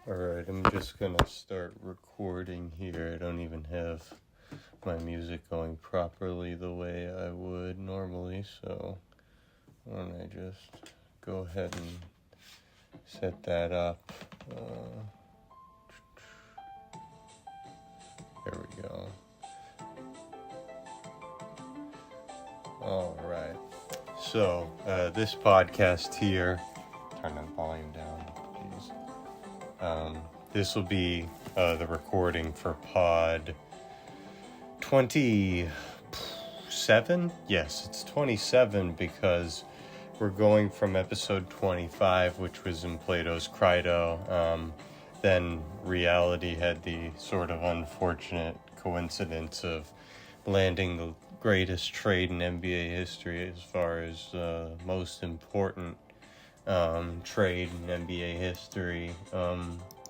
Alright, I'm just gonna start recording here. I don't even have my music going properly the way I would normally, so why don't I just go ahead and set that up. There we go. Alright, so this podcast here, turn the volume down, jeez. This will be the recording for pod 27? Yes, it's 27 because we're going from episode 25, which was in Plato's Crito. Then reality had the sort of unfortunate coincidence of landing the greatest trade in NBA history as far as most important trade in NBA history,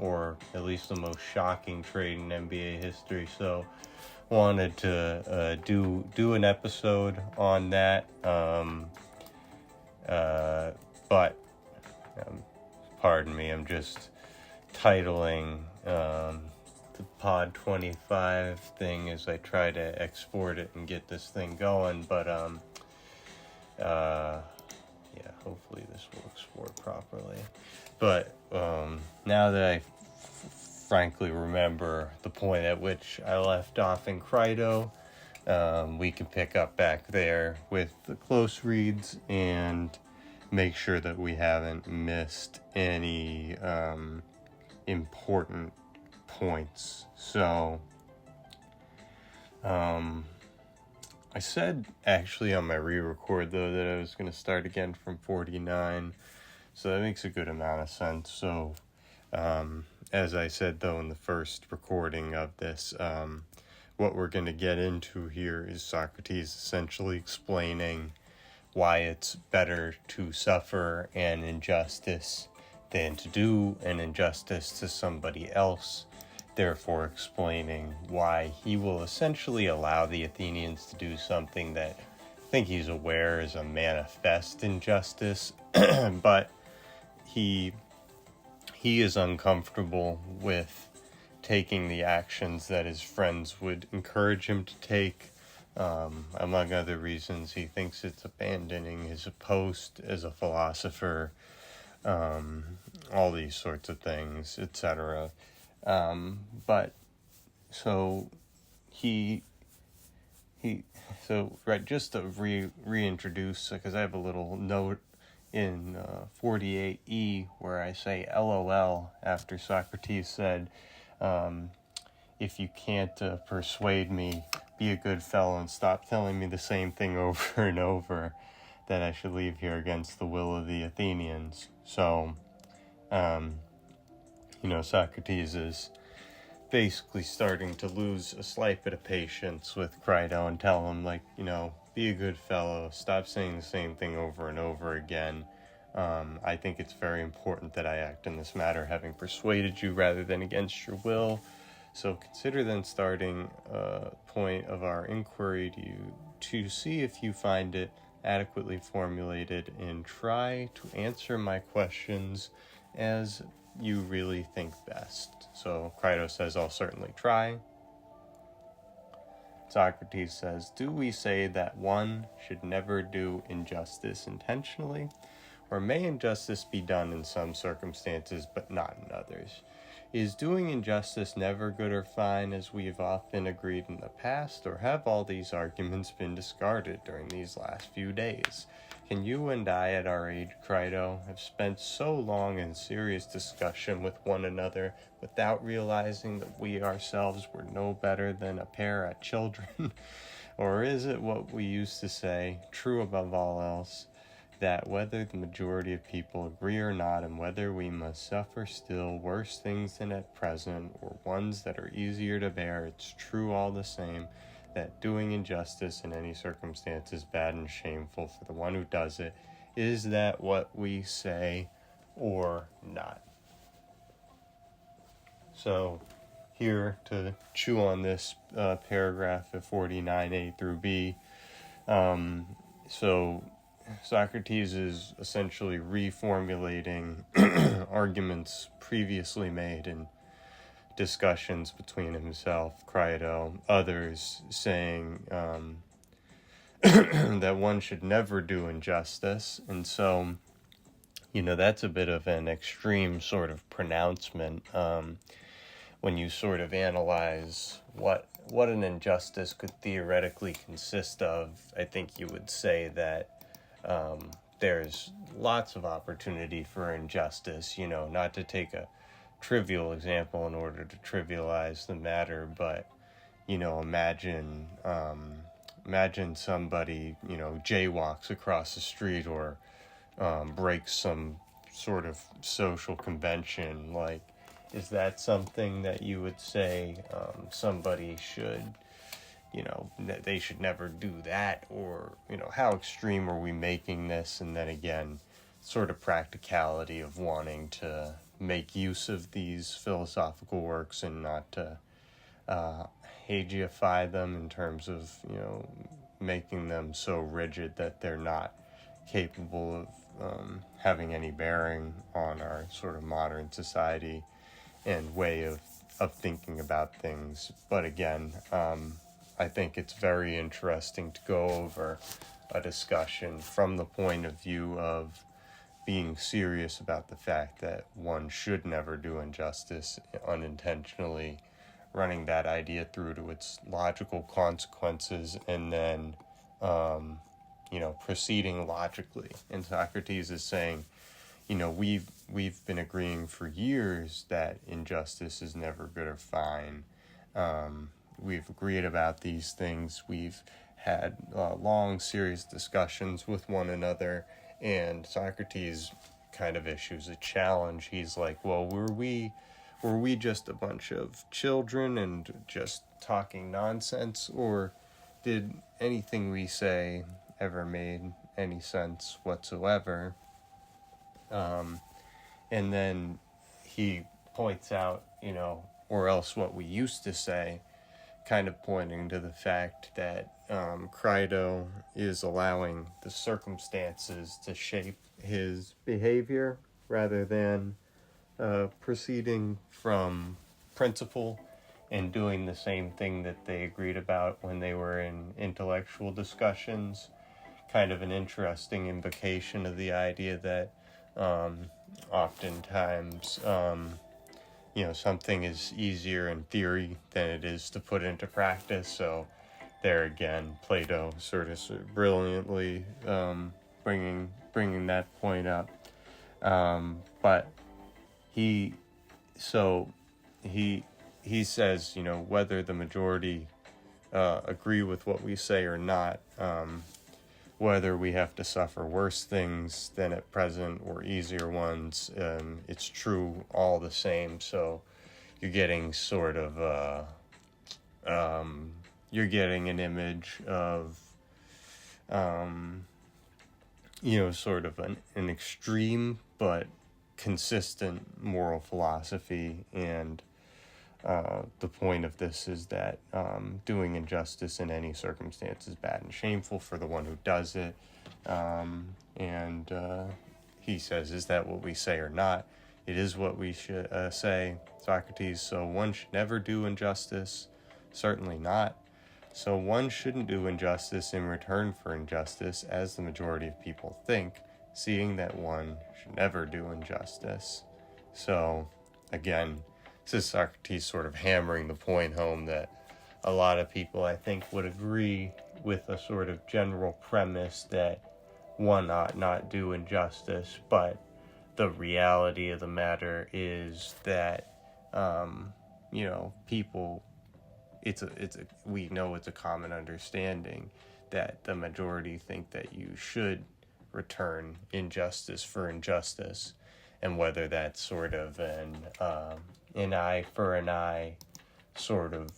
or at least the most shocking trade in NBA history. So wanted to do an episode on that, but pardon me, I'm just titling the pod 25 thing as I try to export it and get this thing going, but yeah, hopefully this will export properly. But now that I frankly remember the point at which I left off in Crito, we can pick up back there with the close reads and make sure that we haven't missed any important points. So I said actually on my re-record though that I was going to start again from 49, so that makes a good amount of sense. So as I said though in the first recording of this, what we're going to get into here is Socrates essentially explaining why it's better to suffer an injustice than to do an injustice to somebody else, therefore explaining why he will essentially allow the Athenians to do something that I think he's aware is a manifest injustice, but he is uncomfortable with taking the actions that his friends would encourage him to take. Among other reasons, he thinks it's abandoning his post as a philosopher, all these sorts of things, etc. But so right, just to reintroduce, because I have a little note in 48E where I say LOL after Socrates said, if you can't persuade me, be a good fellow and stop telling me the same thing over and over, that I should leave here against the will of the Athenians. So, Socrates is basically starting to lose a slight bit of patience with Crito and tell him, be a good fellow, stop saying the same thing over and over again. I think it's very important that I act in this matter having persuaded you rather than against your will. So consider then starting point of our inquiry to see if you find it adequately formulated and try to answer my questions as you really think best. So Crito says, I'll certainly try. Socrates says, do we say that one should never do injustice intentionally? Or may injustice be done in some circumstances but not in others? Is doing injustice never good or fine, as we have often agreed in the past, or have all these arguments been discarded during these last few days? Can you and I at our age, Crito, have spent so long in serious discussion with one another without realizing that we ourselves were no better than a pair of children? Or is it what we used to say, true above all else, that whether the majority of people agree or not, and whether we must suffer still worse things than at present, or ones that are easier to bear, it's true all the same, that doing injustice in any circumstance is bad and shameful for the one who does it? Is that what we say or not? So here to chew on this paragraph of 49A through B. So Socrates is essentially reformulating arguments previously made in discussions between himself, Crito, others, saying that one should never do injustice. And so, that's a bit of an extreme sort of pronouncement when you sort of analyze what an injustice could theoretically consist of. I think you would say that there's lots of opportunity for injustice, not to take a trivial example in order to trivialize the matter, but, imagine somebody, jaywalks across the street or breaks some sort of social convention. Like, is that something that you would say somebody should, they should never do that? Or, how extreme are we making this? And then again, sort of practicality of wanting to make use of these philosophical works and not to hagiify them in terms of, making them so rigid that they're not capable of having any bearing on our sort of modern society and way of thinking about things. But again, I think it's very interesting to go over a discussion from the point of view of being serious about the fact that one should never do injustice unintentionally, running that idea through to its logical consequences, and then, proceeding logically. And Socrates is saying, we've been agreeing for years that injustice is never good or fine. We've agreed about these things. We've had long, serious discussions with one another. And Socrates kind of issues a challenge. He's like, well, were we just a bunch of children and just talking nonsense, or did anything we say ever made any sense whatsoever? And then he points out, or else what we used to say, kind of pointing to the fact that Crito is allowing the circumstances to shape his behavior rather than proceeding from principle and doing the same thing that they agreed about when they were in intellectual discussions. Kind of an interesting invocation of the idea that oftentimes something is easier in theory than it is to put into practice. So there again, Plato sort of brilliantly bringing that point up. But he says, whether the majority agree with what we say or not, whether we have to suffer worse things than at present or easier ones, it's true all the same. So you're getting sort of you're getting an image of sort of an extreme but consistent moral philosophy. And the point of this is that doing injustice in any circumstance is bad and shameful for the one who does it. And he says, is that what we say or not? It is what we should say, Socrates. So one should never do injustice. Certainly not. So one shouldn't do injustice in return for injustice, as the majority of people think, seeing that one should never do injustice. So, again, this is Socrates sort of hammering the point home that a lot of people, I think, would agree with a sort of general premise that one ought not do injustice, but the reality of the matter is that, people, we know it's a common understanding that the majority think that you should return injustice for injustice, and whether that's sort of an eye for an eye sort of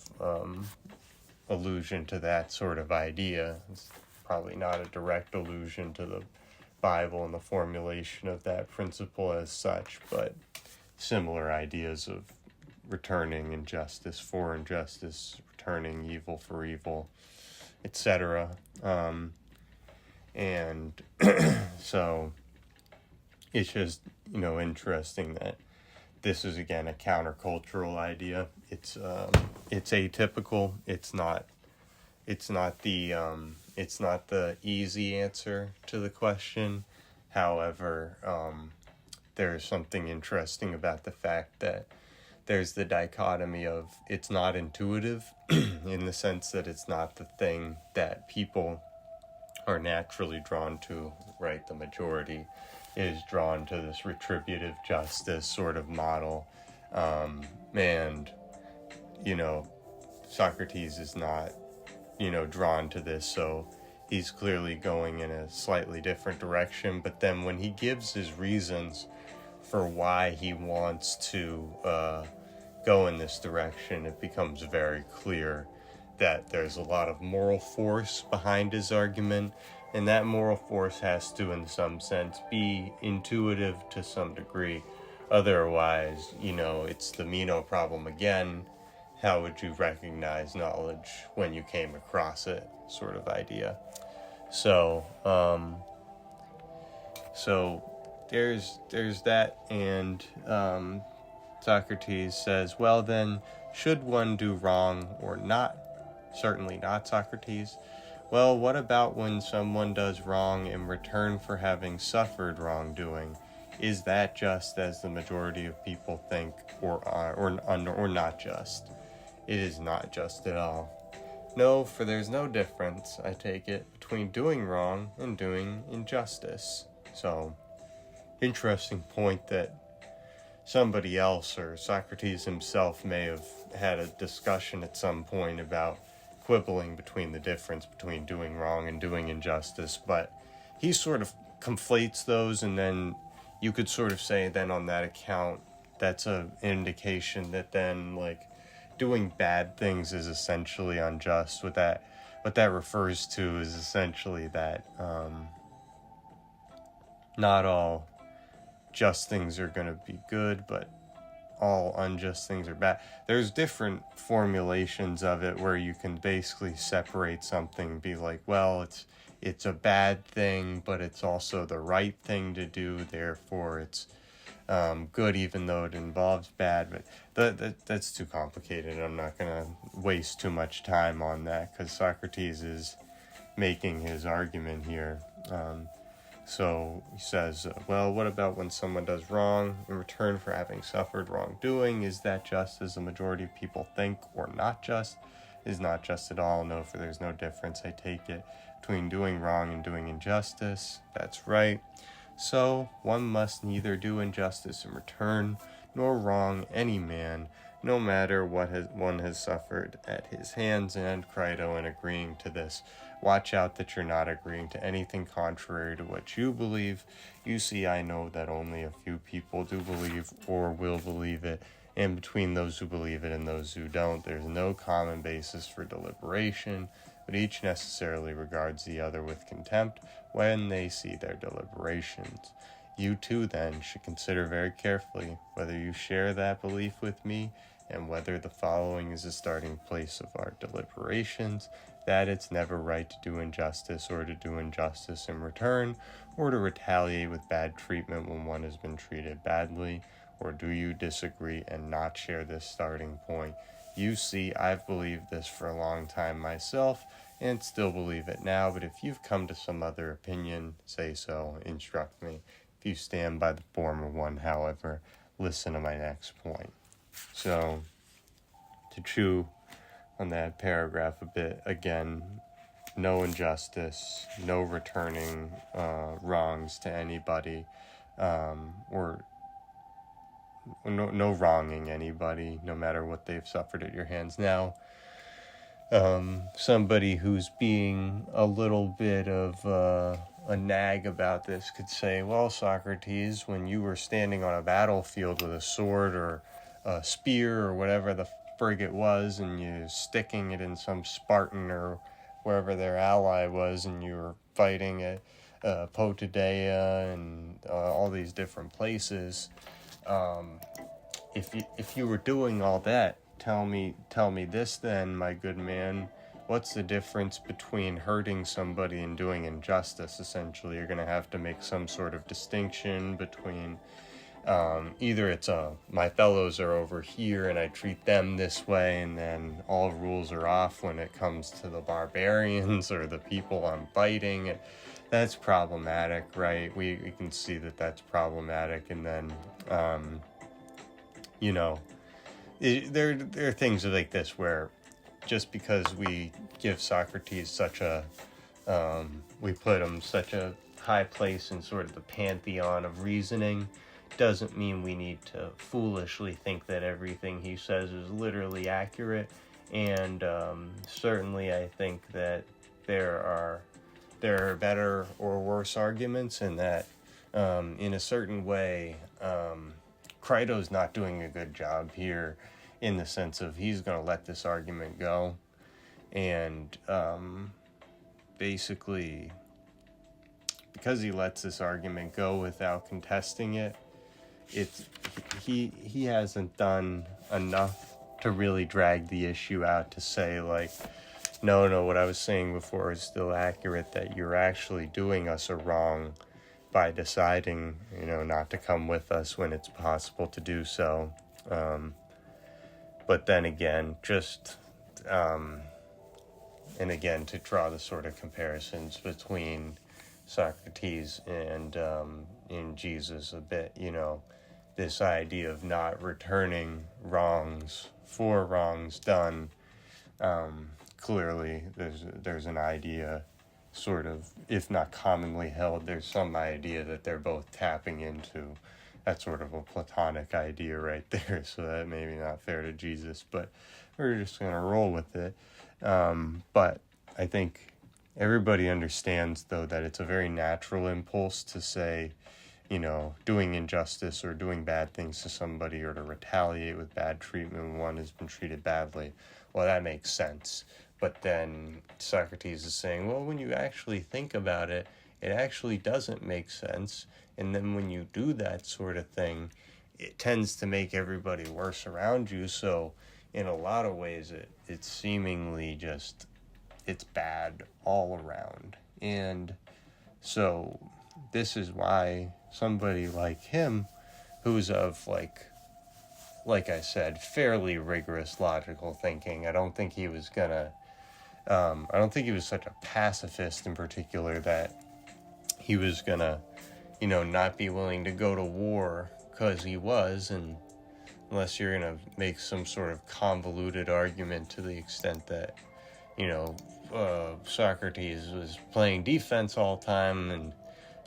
allusion to that sort of idea. It's probably not a direct allusion to the Bible and the formulation of that principle as such, but similar ideas of returning injustice for injustice, returning evil for evil, etc. And so it's just, interesting that this is again a countercultural idea. It's atypical. It's not the easy answer to the question. However, there's something interesting about the fact that there's the dichotomy of it's not intuitive in the sense that it's not the thing that people are naturally drawn to, right? The majority is drawn to this retributive justice sort of model. And, Socrates is not, drawn to this, so he's clearly going in a slightly different direction. But then when he gives his reasons for why he wants to go in this direction, it becomes very clear that there's a lot of moral force behind his argument, and that moral force has to, in some sense, be intuitive to some degree. Otherwise, it's the Meno problem again. How would you recognize knowledge when you came across it, sort of idea. So there's that, and Socrates says, well then, should one do wrong or not? Certainly not, Socrates. Well, what about when someone does wrong in return for having suffered wrongdoing? Is that just as the majority of people think, or not just? It is not just at all. No, for there's no difference, I take it, between doing wrong and doing injustice. So, interesting point that somebody else or Socrates himself may have had a discussion at some point about quibbling between the difference between doing wrong and doing injustice, but he sort of conflates those, and then you could sort of say then on that account that's an indication that then doing bad things is essentially unjust. What that refers to is essentially that not all just things are going to be good, but all unjust things are bad. There's different formulations of it where you can basically separate something and be like, well, it's a bad thing, but it's also the right thing to do, therefore it's good even though it involves bad. But that's too complicated. I'm not going to waste too much time on that because Socrates is making his argument here. So he says, well, what about when someone does wrong in return for having suffered wrongdoing? Is that just as the majority of people think, or not just? Is not just at all. No, for there's no difference, I take it, between doing wrong and doing injustice. That's right. So one must neither do injustice in return, nor wrong any man, no matter what one has suffered at his hands. And Crito, in agreeing to this, watch out that you're not agreeing to anything contrary to what you believe. You see, I know that only a few people do believe or will believe it, and between those who believe it and those who don't, there's no common basis for deliberation, but each necessarily regards the other with contempt when they see their deliberations. You too, then, should consider very carefully whether you share that belief with me, and whether the following is the starting place of our deliberations: that it's never right to do injustice or to do injustice in return, or to retaliate with bad treatment when one has been treated badly. Or do you disagree and not share this starting point? You see, I've believed this for a long time myself, and still believe it now, but if you've come to some other opinion, say so, instruct me. If you stand by the former one, however, listen to my next point. So, to chew on that paragraph a bit, again, no injustice, no returning wrongs to anybody, or no wronging anybody, no matter what they've suffered at your hands. Now, somebody who's being a little bit of a nag about this could say, well, Socrates, when you were standing on a battlefield with a sword or a spear or whatever the frig it was, and you're sticking it in some Spartan or wherever their ally was, and you were fighting at Potidea and all these different places, if you were doing all that, tell me this then, my good man. what's the difference between hurting somebody and doing injustice? Essentially, you're going to have to make some sort of distinction between either it's my fellows are over here and I treat them this way, and then all rules are off when it comes to the barbarians or the people I'm fighting. That's problematic, right? We can see that that's problematic. And then, there are things like this where just because we give Socrates such a, we put him such a high place in sort of the pantheon of reasoning, doesn't mean we need to foolishly think that everything he says is literally accurate. And certainly I think that there are better or worse arguments, and that in a certain way Crito's not doing a good job here, in the sense of he's going to let this argument go, and basically because he lets this argument go without contesting it, he hasn't done enough to really drag the issue out to say, like, no, what I was saying before is still accurate, that you're actually doing us a wrong by deciding, not to come with us when it's possible to do so. But then again, and again, to draw the sort of comparisons between Socrates and in Jesus a bit, this idea of not returning wrongs for wrongs done. Clearly, there's an idea, sort of, if not commonly held, there's some idea that they're both tapping into that sort of a Platonic idea right there. So that may be not fair to Jesus, but we're just going to roll with it. But I think everybody understands, though, that it's a very natural impulse to say, doing injustice or doing bad things to somebody, or to retaliate with bad treatment when one has been treated badly. Well, that makes sense. But then Socrates is saying, well, when you actually think about it, it actually doesn't make sense. And then when you do that sort of thing, it tends to make everybody worse around you. So in a lot of ways, it's seemingly just, it's bad all around. And so this is why somebody like him, who's of, like I said, fairly rigorous logical thinking, I don't think he was such a pacifist in particular that he was gonna, not be willing to go to war, because he was, and unless you're gonna make some sort of convoluted argument to the extent that, Socrates was playing defense all the time and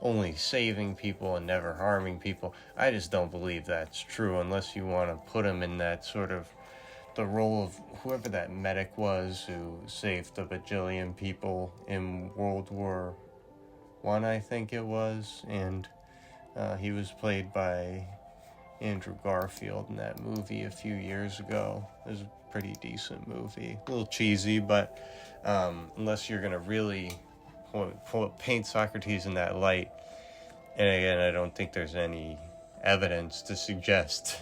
only saving people and never harming people. I just don't believe that's true, unless you want to put him in that sort of the role of whoever that medic was who saved a bajillion people in World War I, I think it was, and he was played by Andrew Garfield in that movie a few years ago. It was a pretty decent movie, a little cheesy, but unless you're gonna really paint Socrates in that light, and again, I don't think there's any evidence to suggest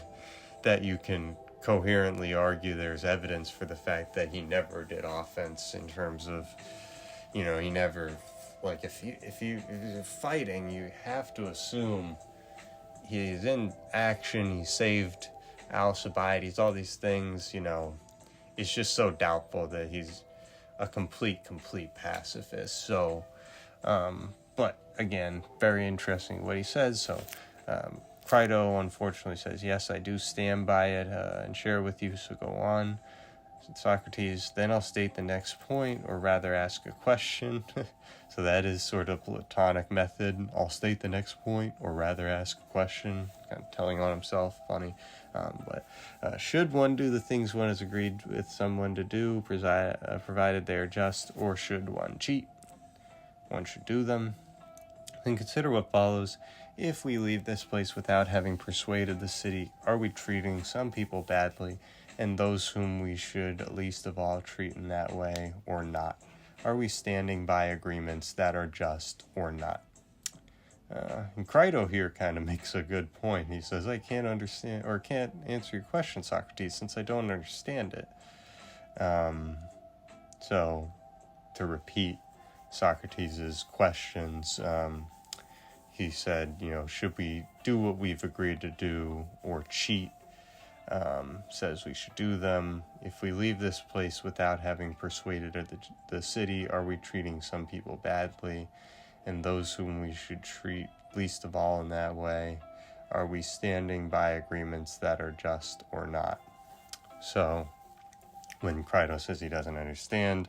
that you can coherently argue there's evidence for the fact that he never did offense, in terms of, he never, like, if you're fighting, you have to assume he's in action, he saved Alcibiades, all these things, it's just so doubtful that he's a complete pacifist. So, but again, very interesting what he says. So, Crito unfortunately says, yes, I do stand by it and share it with you, so go on. Socrates, then I'll state the next point, or rather ask a question. So that is sort of Platonic method. I'll state the next point, or rather ask a question. Kind of telling on himself, funny. But should one do the things one has agreed with someone to do, provided they are just, or should one cheat? One should do them. Then consider what follows. If we leave this place without having persuaded the city, are we treating some people badly, and those whom we should least of all treat in that way, or not? Are we standing by agreements that are just or not? And Crito here kind of makes a good point. He says, I can't understand, or can't answer your question, Socrates, since I don't understand it. So, to repeat Socrates' questions, he said, should we do what we've agreed to do or cheat? Says we should do them. If we leave this place without having persuaded the city, are we treating some people badly? And those whom we should treat least of all in that way, are we standing by agreements that are just or not? So, when Crito says he doesn't understand,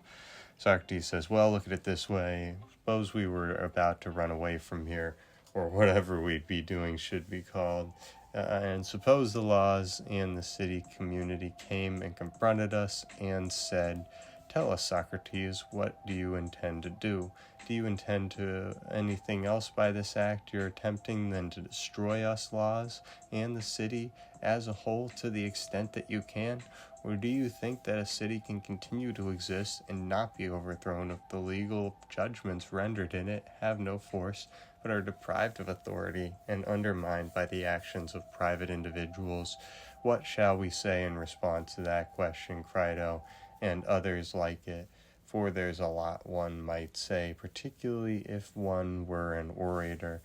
Socrates says, well, look at it this way. Suppose we were about to run away from here, or whatever we'd be doing should be called. And suppose the laws and the city community came and confronted us and said, tell us, Socrates, what do you intend to do? Do you intend to anything else by this act you're attempting than to destroy us laws and the city as a whole to the extent that you can? Or do you think that a city can continue to exist and not be overthrown if the legal judgments rendered in it have no force, but are deprived of authority and undermined by the actions of private individuals? What shall we say in response to that question, Crito, and others like it? For there's a lot one might say, particularly if one were an orator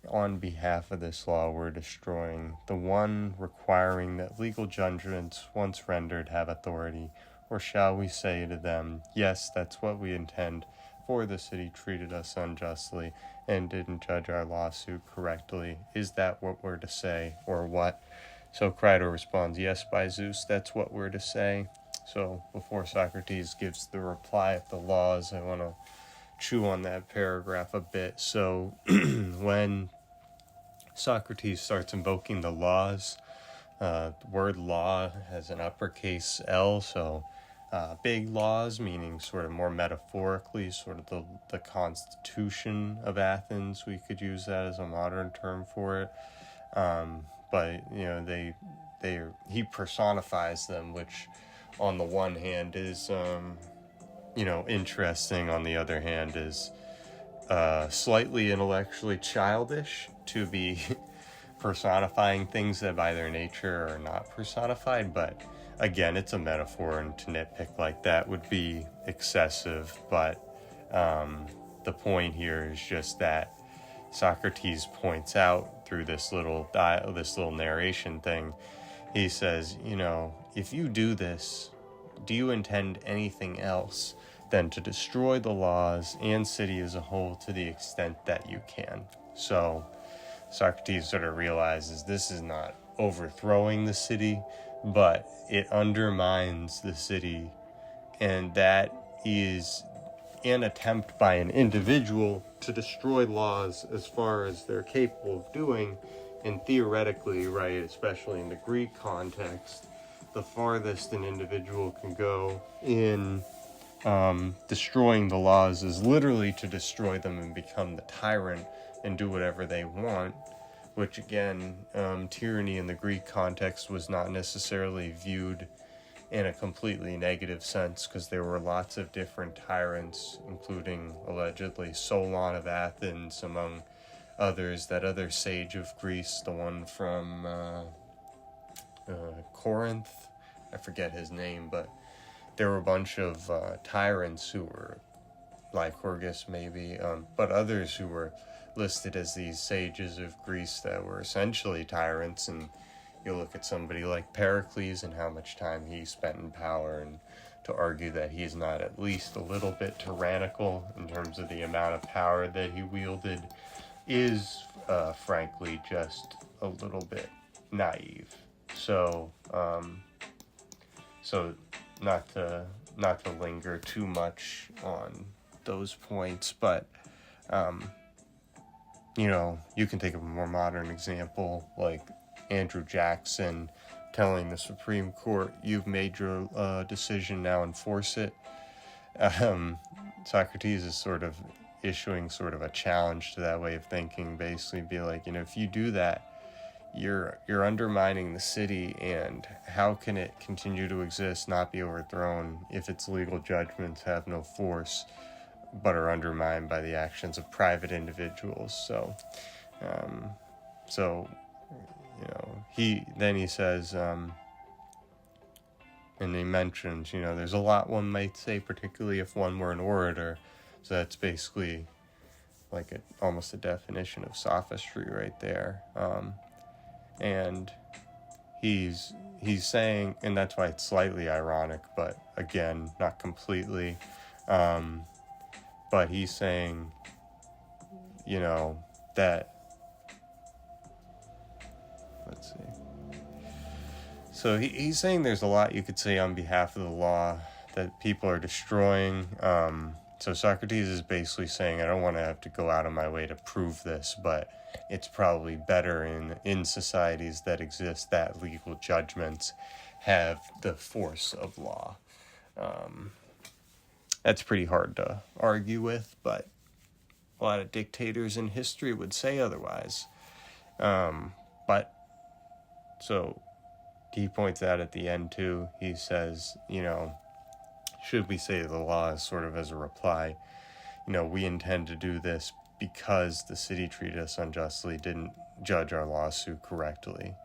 on behalf of this law we're destroying, the one requiring that legal judgments once rendered have authority. Or shall we say to them, yes, that's what we intend, for the city treated us unjustly and didn't judge our lawsuit correctly? Is that what we're to say, or what? So Crito responds, yes, by Zeus, that's what we're to say. So before Socrates gives the reply of the laws, I want to chew on that paragraph a bit. So when Socrates starts invoking the laws, the word law has an uppercase L, so big laws, meaning sort of more metaphorically, sort of the constitution of Athens. We could use that as a modern term for it. But he personifies them, which on the one hand is interesting, on the other hand is slightly intellectually childish to be personifying things that by their nature are not personified. But again, it's a metaphor, and to nitpick like that would be excessive. But the point here is just that Socrates points out through this little narration thing. He says, if you do this, do you intend anything else than to destroy the laws and city as a whole to the extent that you can? So Socrates sort of realizes this is not overthrowing the city, but it undermines the city, and that is an attempt by an individual to destroy laws as far as they're capable of doing. And theoretically, right, especially in the Greek context, the farthest an individual can go in destroying the laws is literally to destroy them and become the tyrant and do whatever they want, which again, tyranny in the Greek context was not necessarily viewed in a completely negative sense, because there were lots of different tyrants, including allegedly Solon of Athens, among others. That other sage of Greece, the one from Corinth, I forget his name, but there were a bunch of tyrants who were Lycurgus maybe, but others who were listed as these sages of Greece that were essentially tyrants. And you look at somebody like Pericles and how much time he spent in power, and to argue that he's not at least a little bit tyrannical in terms of the amount of power that he wielded is frankly just a little bit naive. So not to linger too much on those points, but you can take a more modern example like Andrew Jackson telling the Supreme Court, you've made your decision, now enforce it. Socrates is sort of issuing sort of a challenge to that way of thinking, basically be like, if you do that, you're undermining the city, and how can it continue to exist, not be overthrown, if its legal judgments have no force but are undermined by the actions of private individuals? So he says, And he mentions, there's a lot one might say, particularly if one were an orator. So that's basically like almost a definition of sophistry right there. And he's saying, and that's why it's slightly ironic, but again, not completely. But he's saying, that, let's see. So he's saying there's a lot you could say on behalf of the law that people are destroying. So Socrates is basically saying, I don't want to have to go out of my way to prove this, but it's probably better in societies that exist that legal judgments have the force of law. That's pretty hard to argue with, but a lot of dictators in history would say otherwise. But so he points out at the end too, he says, should we say the law is sort of as a reply, we intend to do this because the city treated us unjustly, didn't judge our lawsuit correctly.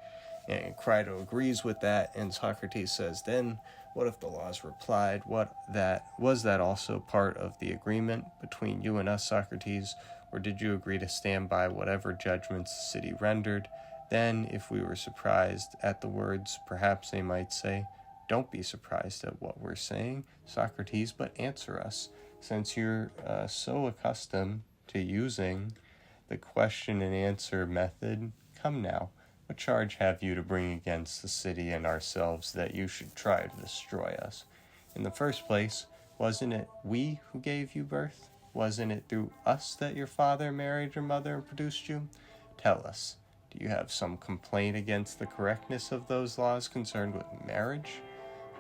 And Crito agrees with that, and Socrates says, then what if the laws replied, was that also part of the agreement between you and us, Socrates, or did you agree to stand by whatever judgments the city rendered? Then, if we were surprised at the words, perhaps they might say, don't be surprised at what we're saying, Socrates, but answer us, since you're so accustomed to using the question and answer method. Come now, what charge have you to bring against the city and ourselves that you should try to destroy us? In the first place, wasn't it we who gave you birth? Wasn't it through us that your father married your mother and produced you? Tell us, do you have some complaint against the correctness of those laws concerned with marriage?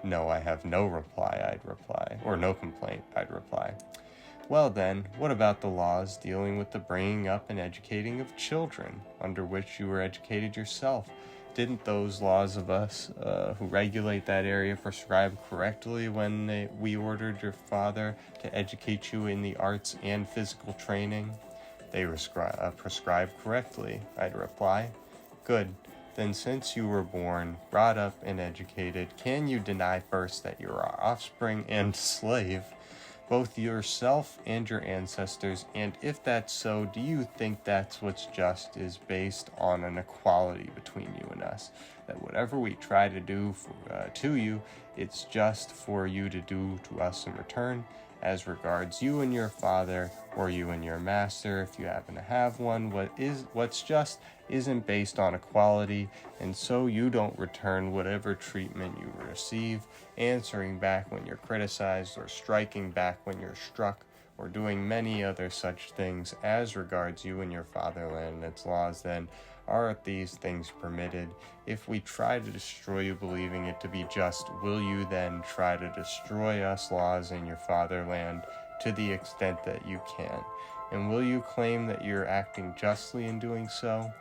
No, I have no reply, I'd reply. Or no complaint, I'd reply. Well then, what about the laws dealing with the bringing up and educating of children, under which you were educated yourself? Didn't those laws of us who regulate that area prescribe correctly when we ordered your father to educate you in the arts and physical training? They prescribe correctly, I'd reply. Good. Then since you were born, brought up, and educated, can you deny first that you are our offspring and slave, both yourself and your ancestors? And if that's so, do you think that's what's just is based on an equality between you and us? That whatever we try to do to you, it's just for you to do to us in return? As regards you and your father, or you and your master, if you happen to have one, what's just isn't based on equality, and so you don't return whatever treatment you receive, answering back when you're criticized, or striking back when you're struck, or doing many other such things as regards you and your fatherland and its laws. Then are these things permitted? If we try to destroy you, believing it to be just, will you then try to destroy us laws in your fatherland to the extent that you can? And will you claim that you're acting justly in doing so?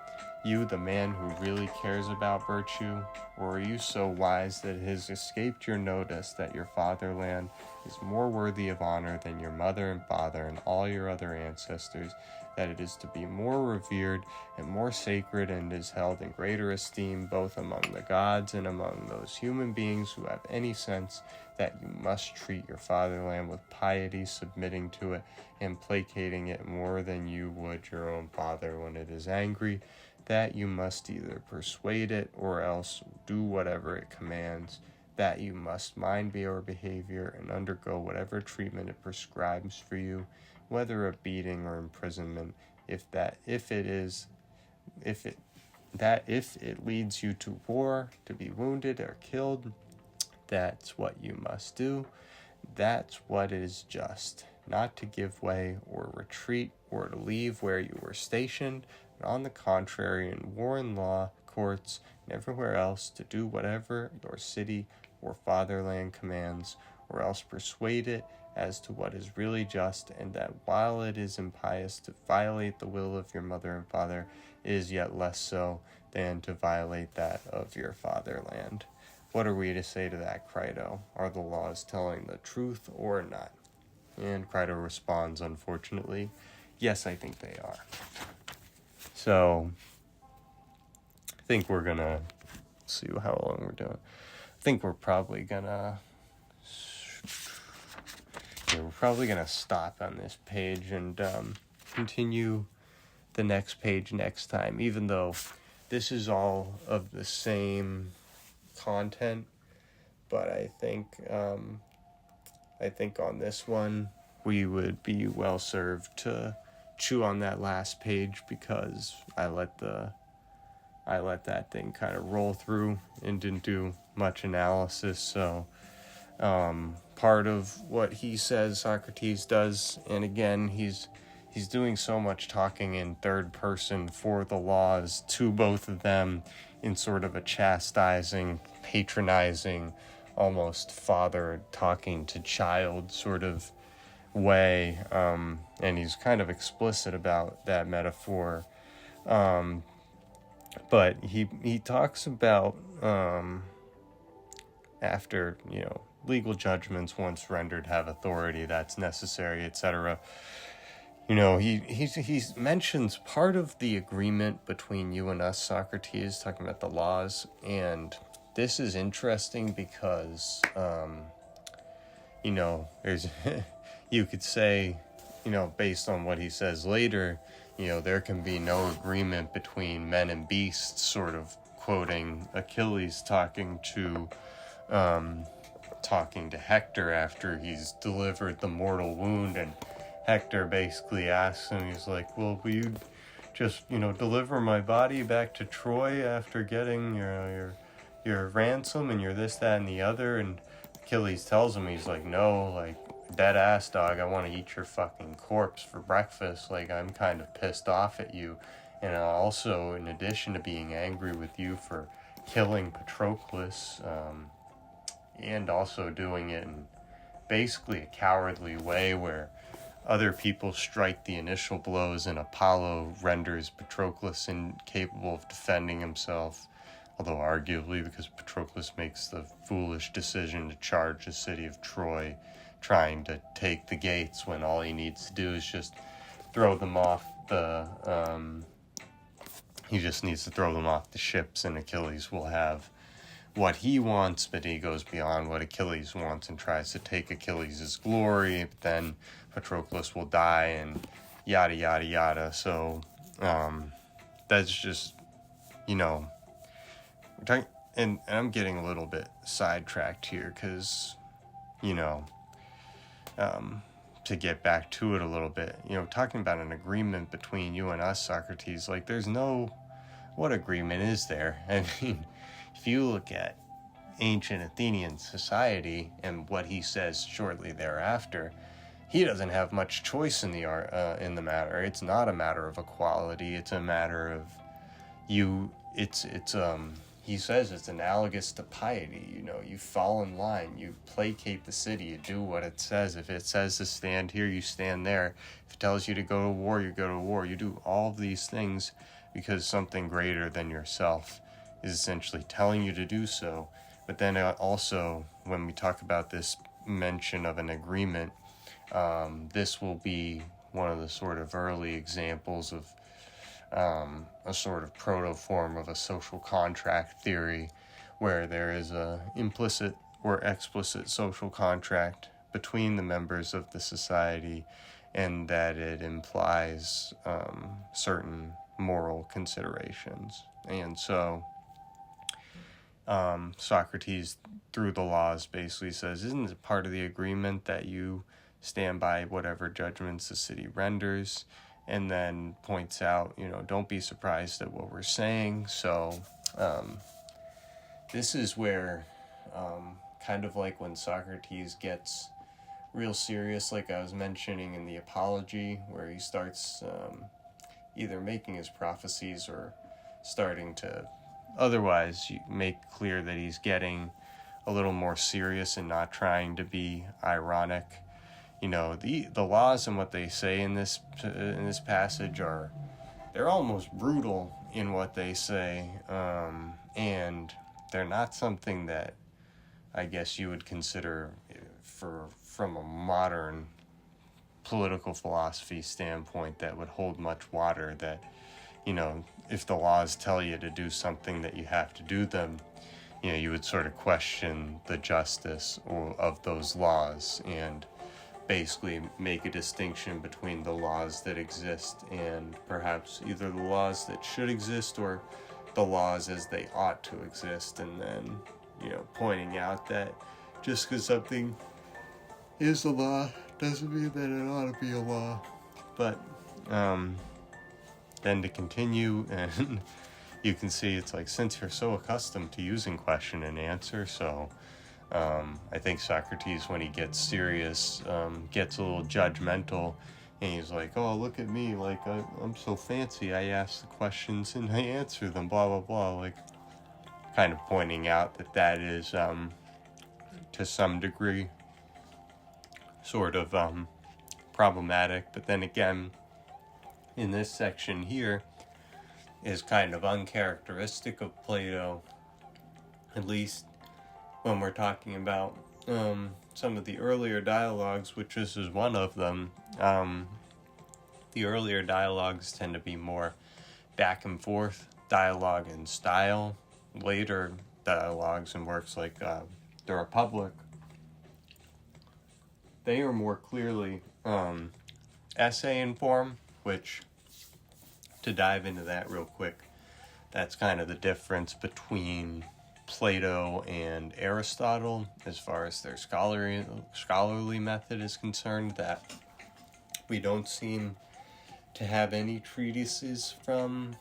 You, the man who really cares about virtue? Or are you so wise that it has escaped your notice that your fatherland is more worthy of honor than your mother and father and all your other ancestors, that it is to be more revered and more sacred, and is held in greater esteem both among the gods and among those human beings who have any sense, that you must treat your fatherland with piety, submitting to it and placating it more than you would your own father when it is angry, that you must either persuade it or else do whatever it commands, that you must mind your behavior and undergo whatever treatment it prescribes for you, whether a beating or imprisonment, if it leads you to war, to be wounded or killed, that's what you must do. That's what is just, not to give way or retreat or to leave where you were stationed, but on the contrary, in war and law, courts, and everywhere else, to do whatever your city or fatherland commands, or else persuade it as to what is really just, and that while it is impious to violate the will of your mother and father, it is yet less so than to violate that of your fatherland. What are we to say to that, Crito? Are the laws telling the truth or not? And Crito responds, unfortunately, yes, I think they are. So, I think we're gonna see how long we're doing. think we're probably gonna stop on this page and continue the next page next time, even though this is all of the same content. But I think on this one we would be well served to chew on that last page, because I let that thing kind of roll through and didn't do much analysis. So part of what he says Socrates does, and again he's doing so much talking in third person for the laws to both of them in sort of a chastising, patronizing, almost father talking to child sort of way, and he's kind of explicit about that metaphor. But he talks about after, legal judgments once rendered have authority that's necessary, etc. He mentions part of the agreement between you and us, Socrates, talking about the laws, and this is interesting because there's you could say, based on what he says later, there can be no agreement between men and beasts, sort of quoting Achilles talking to Hector after he's delivered the mortal wound, and Hector basically asks him, he's like, well, will you just, deliver my body back to Troy after getting your ransom and your this, that, and the other? And Achilles tells him, he's like, no, like, dead ass dog, I want to eat your fucking corpse for breakfast. Like, I'm kind of pissed off at you. And also, in addition to being angry with you for killing Patroclus, and also doing it in basically a cowardly way where other people strike the initial blows and Apollo renders Patroclus incapable of defending himself, although arguably because Patroclus makes the foolish decision to charge the city of Troy, trying to take the gates when all he needs to do is just throw them off the ships, and Achilles will have what he wants, but he goes beyond what Achilles wants and tries to take Achilles' glory, but then Patroclus will die, and yada yada yada. So that's just, we're talking, and I'm getting a little bit sidetracked here because, to get back to it a little bit, talking about an agreement between you and us, Socrates, like, what agreement is there? I mean, if you look at ancient Athenian society and what he says shortly thereafter, he doesn't have much choice in the matter. It's not a matter of equality. It's a matter of he says it's analogous to piety. You fall in line, you placate the city, you do what it says. If it says to stand here, you stand there. If it tells you to go to war, you go to war. You do all of these things because something greater than yourself is essentially telling you to do so. But then also, when we talk about this mention of an agreement, this will be one of the sort of early examples of a sort of proto-form of a social contract theory, where there is a implicit or explicit social contract between the members of the society, and that it implies certain moral considerations. And so Socrates, through the laws, basically says, isn't it part of the agreement that you stand by whatever judgments the city renders? And then points out, don't be surprised at what we're saying. So this is where, kind of like when Socrates gets real serious, like I was mentioning in the Apology, where he starts either making his prophecies or starting to otherwise make clear that he's getting a little more serious and not trying to be ironic. The laws and what they say in this passage they're almost brutal in what they say, and they're not something that I guess you would consider from a modern political philosophy standpoint that would hold much water. That if the laws tell you to do something, that you have to do them. you would sort of question the justice of those laws and basically make a distinction between the laws that exist and perhaps either the laws that should exist or the laws as they ought to exist, and then, pointing out that just because something is a law doesn't mean that it ought to be a law. But then to continue, and you can see it's like, since you're so accustomed to using question and answer, so I think Socrates, when he gets serious, gets a little judgmental, and he's like, oh, look at me, like, I'm so fancy, I ask the questions and I answer them, blah, blah, blah, like, kind of pointing out that is, to some degree, sort of problematic. But then again, in this section here, is kind of uncharacteristic of Plato, at least when we're talking about some of the earlier dialogues, which this is one of them. The earlier dialogues tend to be more back and forth dialogue in style. Later dialogues and works like the Republic, they are more clearly essay in form, which, to dive into that real quick, that's kind of the difference between Plato and Aristotle as far as their scholarly method is concerned, that we don't seem to have any treatises from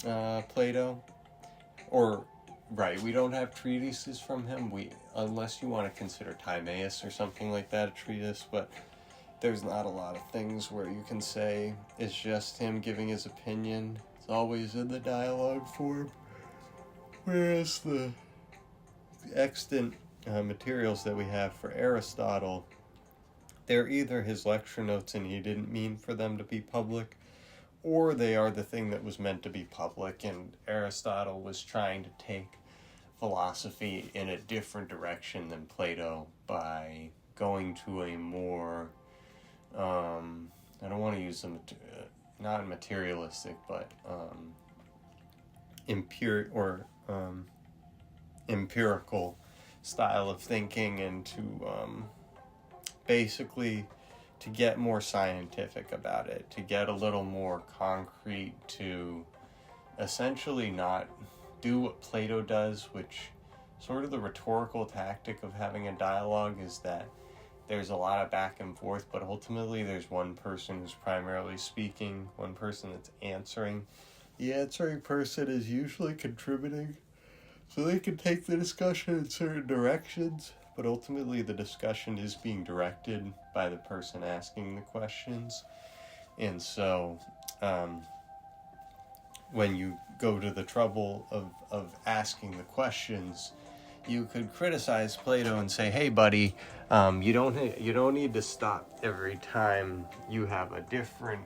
Plato, or we don't have treatises from him, unless you want to consider Timaeus or something like that a treatise, but there's not a lot of things where you can say it's just him giving his opinion. It's always in the dialogue form, whereas the extant materials that we have for Aristotle, they're either his lecture notes and he didn't mean for them to be public, or they are the thing that was meant to be public, and Aristotle was trying to take philosophy in a different direction than Plato by going to a more, I don't want to use the, not materialistic, but empirical style of thinking, and to basically to get more scientific about it, to get a little more concrete, to essentially not do what Plato does, which sort of the rhetorical tactic of having a dialogue is that there's a lot of back and forth, but ultimately there's one person who's primarily speaking, one person that's answering. The answering person is usually contributing, so they can take the discussion in certain directions, but ultimately the discussion is being directed by the person asking the questions. And so when you go to the trouble of asking the questions, you could criticize Plato and say, hey buddy, you don't need to stop every time you have a different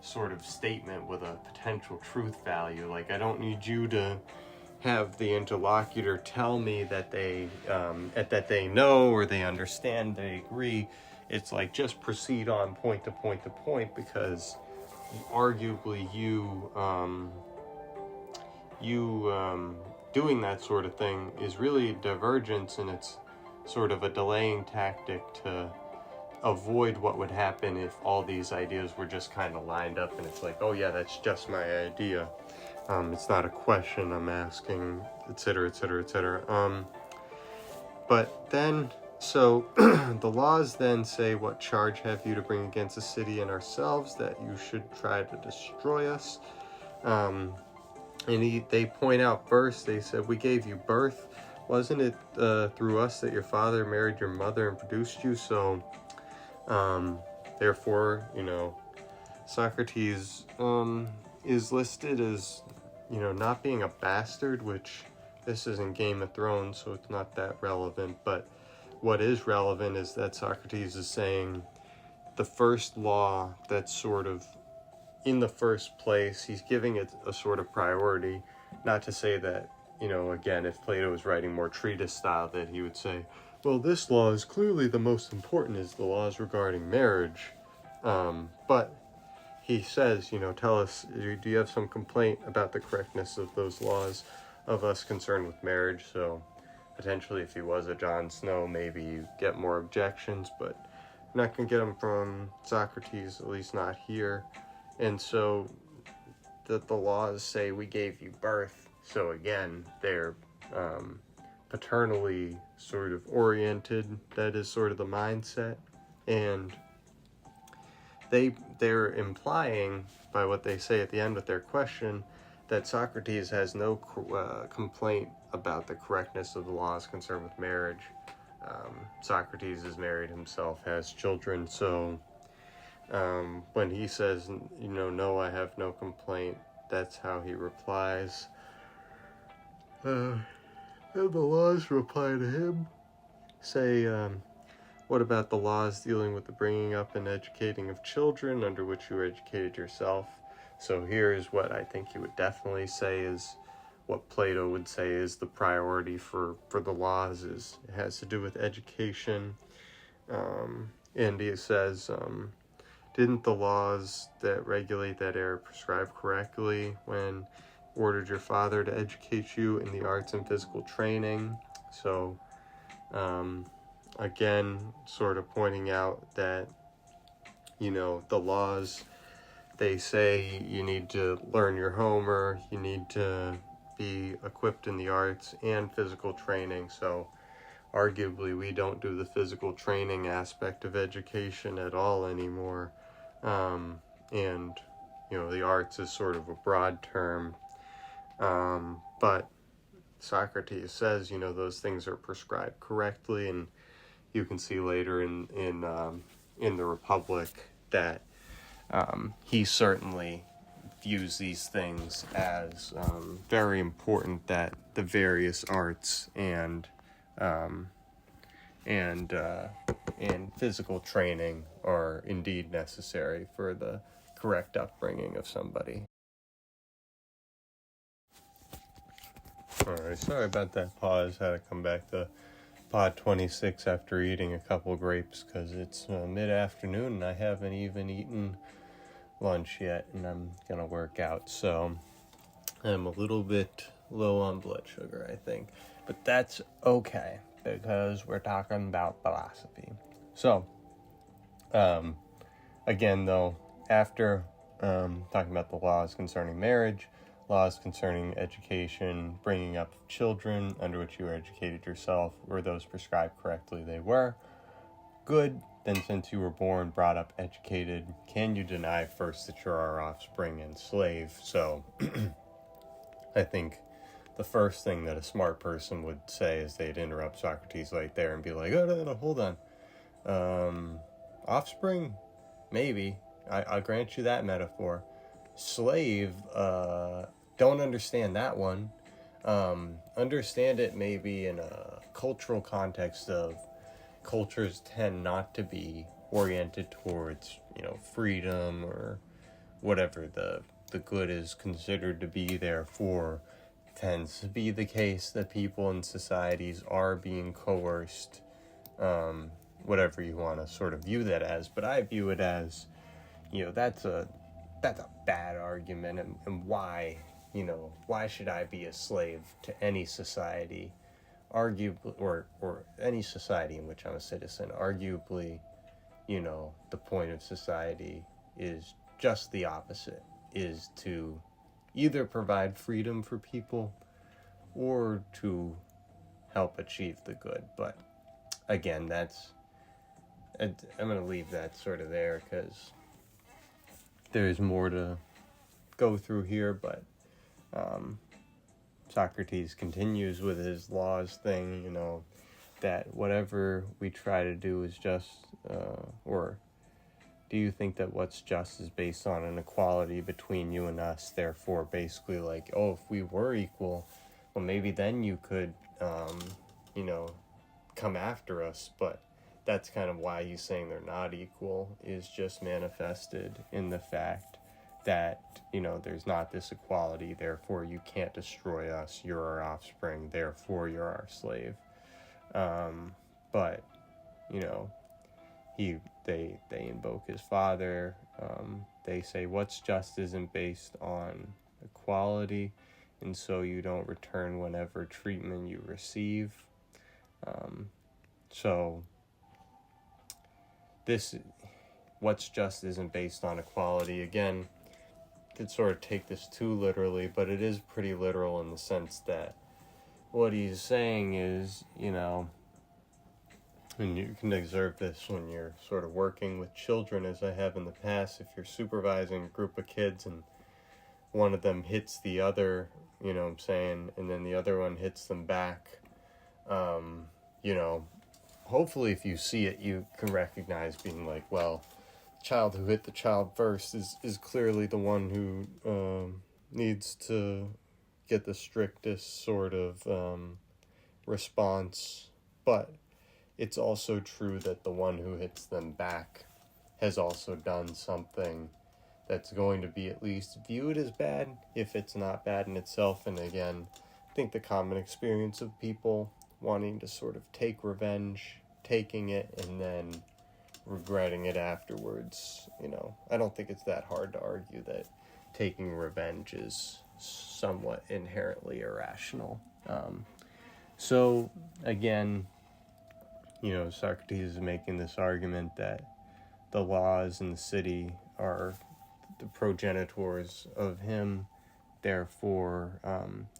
sort of statement with a potential truth value. Like, I don't need you to have the interlocutor tell me that they know or they understand, they agree. It's like, just proceed on point to point to point, because arguably you doing that sort of thing is really a divergence, and it's sort of a delaying tactic to avoid what would happen if all these ideas were just kind of lined up and it's like, oh yeah, that's just my idea. It's not a question I'm asking, etc., etc., etc. But then, so the laws then say, what charge have you to bring against the city and ourselves, that you should try to destroy us? And they point out first, they said, we gave you birth. Wasn't it through us that your father married your mother and produced you? So, therefore, Socrates is listed as, not being a bastard, which this isn't Game of Thrones, so it's not that relevant. But what is relevant is that Socrates is saying the first law that's sort of in the first place, he's giving it a sort of priority. Not to say that, again, if Plato was writing more treatise style, that he would say, well, this law is clearly the most important, is the laws regarding marriage. But he says, tell us, do you have some complaint about the correctness of those laws of us concerned with marriage? So potentially if he was a Jon Snow, maybe you get more objections, but you're not going to get them from Socrates, at least not here. And so that the laws say we gave you birth. So again, they're paternally sort of oriented. That is sort of the mindset. And they're implying by what they say at the end with their question that Socrates has no complaint about the correctness of the laws concerned with marriage. Socrates is married himself, has children, so when he says, no, I have no complaint, that's how he replies. And the laws reply to him, say, what about the laws dealing with the bringing up and educating of children under which you educated yourself? So here is what I think he would definitely say is what Plato would say is the priority for the laws. It has to do with education. And he says, didn't the laws that regulate that era prescribe correctly when ordered your father to educate you in the arts and physical training? So, again, sort of pointing out that, the laws, they say you need to learn your Homer, you need to be equipped in the arts and physical training. So arguably we don't do the physical training aspect of education at all anymore. And, the arts is sort of a broad term. But Socrates says, those things are prescribed correctly, and you can see later in the Republic that he certainly views these things as very important, that the various arts and physical training are indeed necessary for the correct upbringing of somebody. Alright, sorry about that pause. Had to come back to pod 26 after eating a couple grapes because it's mid-afternoon and I haven't even eaten lunch yet, and I'm gonna work out, so I'm a little bit low on blood sugar, I think, but that's okay because we're talking about philosophy. So again though, after talking about the laws concerning marriage, laws concerning education, bringing up children under which you were educated yourself, were those prescribed correctly? They were. Good. Then since you were born, brought up, educated, can you deny first that you're our offspring and slave? So I think the first thing that a smart person would say is they'd interrupt Socrates right there and be like, oh, no, hold on. Offspring? Maybe. I'll grant you that metaphor. Slave, don't understand that one. Understand it maybe in a cultural context of cultures tend not to be oriented towards, freedom or whatever the good is considered to be. Therefore, tends to be the case that people in societies are being coerced, whatever you want to sort of view that as. But I view it as, that's a bad argument, and why should I be a slave to any society? Arguably, or any society in which I'm a citizen, arguably, the point of society is just the opposite, is to either provide freedom for people or to help achieve the good. But again, I'm going to leave that sort of there because there's more to go through here, but Socrates continues with his laws thing, that whatever we try to do is just, or do you think that what's just is based on an equality between you and us? Therefore, basically like, if we were equal, well, maybe then you could, come after us. But that's kind of why he's saying they're not equal, is just manifested in the fact that, there's not this equality, therefore you can't destroy us, you're our offspring, therefore you're our slave. But, they invoke his father, they say what's just isn't based on equality, and so you don't return whatever treatment you receive. So this, what's just isn't based on equality. Again, could sort of take this too literally, but it is pretty literal in the sense that what he's saying is, and you can observe this when you're sort of working with children, as I have in the past. If you're supervising a group of kids and one of them hits the other, you know what I'm saying, and then the other one hits them back, hopefully if you see it, you can recognize being like, well, the child who hit the child first is clearly the one who needs to get the strictest sort of response. But it's also true that the one who hits them back has also done something that's going to be at least viewed as bad, if it's not bad in itself. And again, I think the common experience of people wanting to sort of take revenge, taking it, and then regretting it afterwards, I don't think it's that hard to argue that taking revenge is somewhat inherently irrational. So again, Socrates is making this argument that the laws in the city are the progenitors of him. Therefore,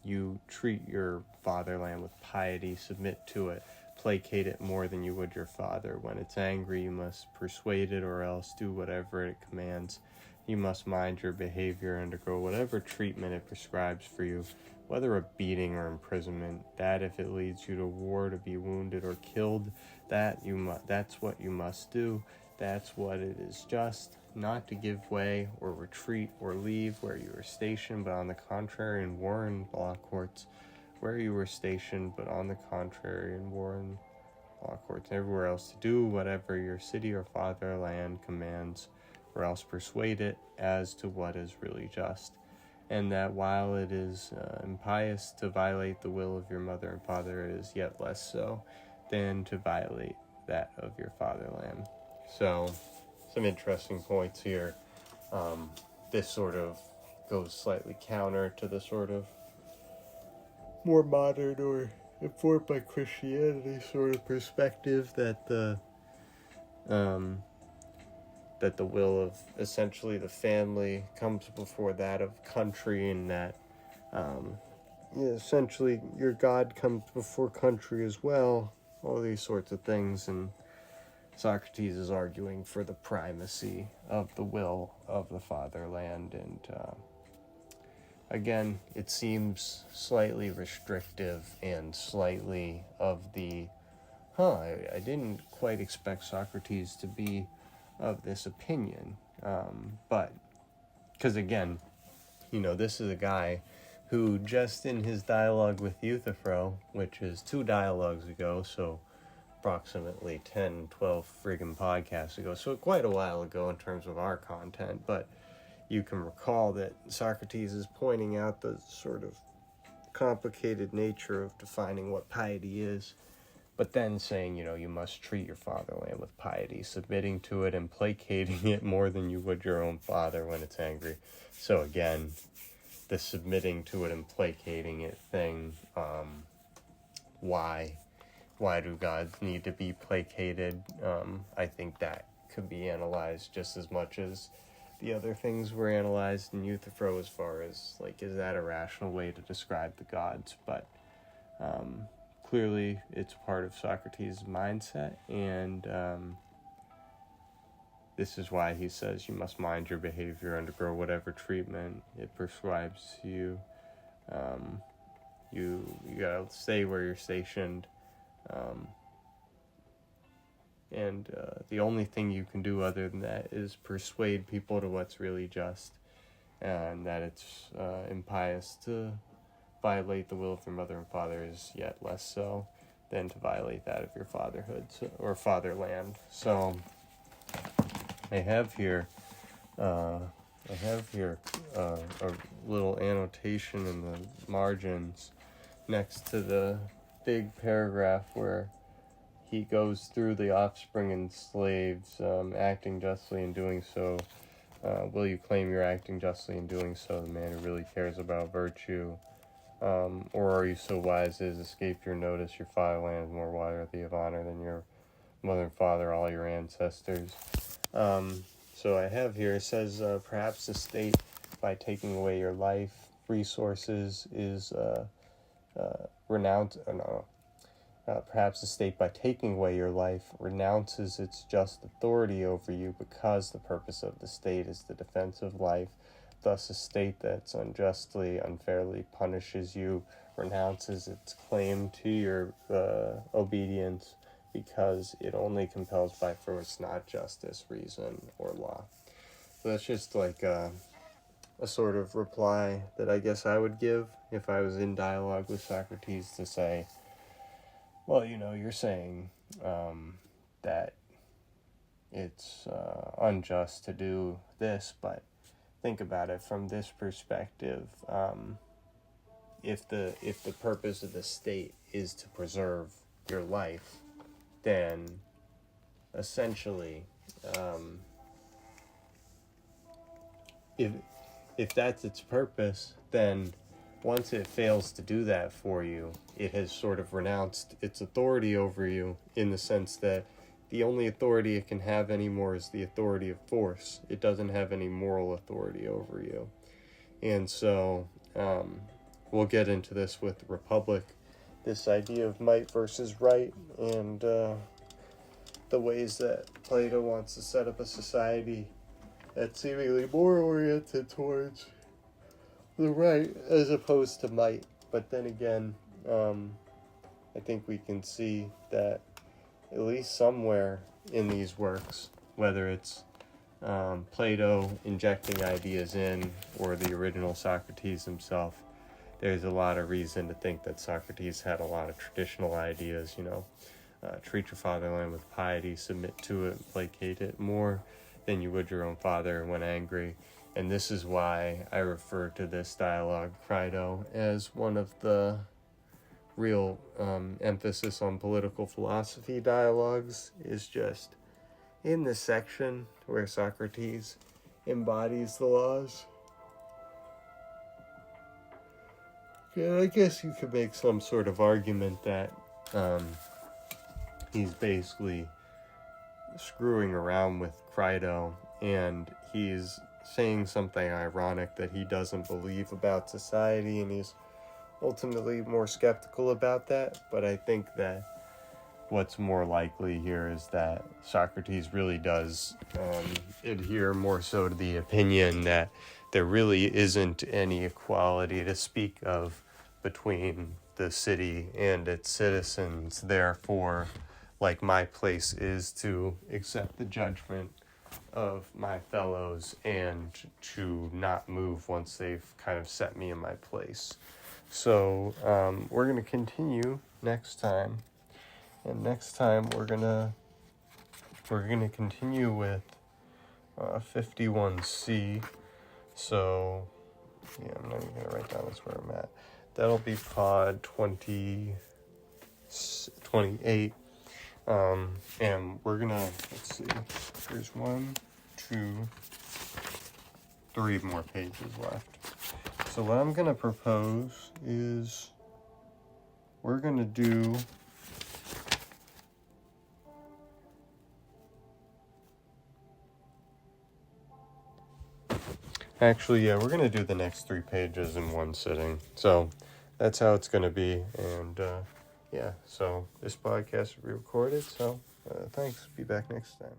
you treat your fatherland with piety, submit to it, placate it more than you would your father. When it's angry, you must persuade it, or else do whatever it commands. You must mind your behavior, undergo whatever treatment it prescribes for you, whether a beating or imprisonment. That if it leads you to war, to be wounded or killed, that's what you must do. That's what it is just, not to give way or retreat or leave where you are stationed, but on the contrary in war and law courts, where you were stationed, but on the contrary in war and law courts, and everywhere else, to do whatever your city or fatherland commands, or else persuade it as to what is really just. And that while it is impious to violate the will of your mother and father, it is yet less so than to violate that of your fatherland. So, some interesting points here. This sort of goes slightly counter to the sort of more modern or informed by Christianity sort of perspective that the will of essentially the family comes before that of country, and that essentially your God comes before country as well, all these sorts of things. And Socrates is arguing for the primacy of the will of the fatherland, and again, it seems slightly restrictive and slightly of the I didn't quite expect Socrates to be of this opinion, but because again, this is a guy who just in his dialogue with Euthyphro, which is 2 dialogues ago, so approximately 10, 12 friggin' podcasts ago, so quite a while ago in terms of our content, but you can recall that Socrates is pointing out the sort of complicated nature of defining what piety is, but then saying, you must treat your fatherland with piety, submitting to it and placating it more than you would your own father when it's angry. So again, the submitting to it and placating it thing, why do gods need to be placated? I think that could be analyzed just as much as the other things were analyzed in Euthyphro, as far as, is that a rational way to describe the gods? But clearly it's part of Socrates' mindset, and this is why he says you must mind your behavior, undergo whatever treatment it prescribes to you. You gotta stay where you're stationed. And the only thing you can do other than that is persuade people to what's really just, and that it's impious to violate the will of your mother and father is yet less so than to violate that of your fatherhood or fatherland. So I have here a little annotation in the margins next to the big paragraph where he goes through the offspring and slaves acting justly in doing so. Will you claim you're acting justly in doing so? The man who really cares about virtue Or are you so wise as escape your notice? Your fatherland is more worthy of honor than your mother and father, all your ancestors. So I have here, it says, perhaps the state, by taking away your life, resources, is perhaps the state, by taking away your life, renounces its just authority over you, because the purpose of the state is the defense of life. Thus, a state that's unjustly, unfairly punishes you renounces its claim to your obedience, because it only compels by force, not justice, reason, or law. So that's just like a sort of reply that I guess I would give if I was in dialogue with Socrates, to say, well, you're saying that it's unjust to do this, but think about it from this perspective. If the purpose of the state is to preserve your life, then essentially, if that's its purpose, then once it fails to do that for you, it has sort of renounced its authority over you, in the sense that the only authority it can have anymore is the authority of force. It doesn't have any moral authority over you. And so we'll get into this with the Republic, this idea of might versus right, and the ways that Plato wants to set up a society that's seemingly more oriented towards the right as opposed to might. But then again, I think we can see that at least somewhere in these works, whether it's Plato injecting ideas in, or the original Socrates himself, there's a lot of reason to think that Socrates had a lot of traditional ideas, treat your fatherland with piety, submit to it, placate it more than you would your own father when angry. And this is why I refer to this dialogue, crito, as one of the real emphasis on political philosophy dialogues, is just in this section where Socrates embodies the laws. Yeah, I guess you could make some sort of argument that he's basically screwing around with crito, and he's saying something ironic that he doesn't believe about society, and he's ultimately more skeptical about that. But I think that what's more likely here is that Socrates really does adhere more so to the opinion that there really isn't any equality to speak of between the city and its citizens. Therefore, like, my place is to accept the judgment of my fellows and to not move once they've kind of set me in my place. So we're going to continue next time. And next time we're gonna continue with 51C. So yeah, I'm not even gonna write down this where I'm at. That'll be pod 28. And we're gonna, let's see, there's 1, 2, 3 more pages left. So what I'm gonna propose is we're gonna do Actually, yeah, we're going to do the next 3 pages in one sitting. So that's how it's going to be. And yeah, so this podcast is re-recorded. So thanks. Be back next time.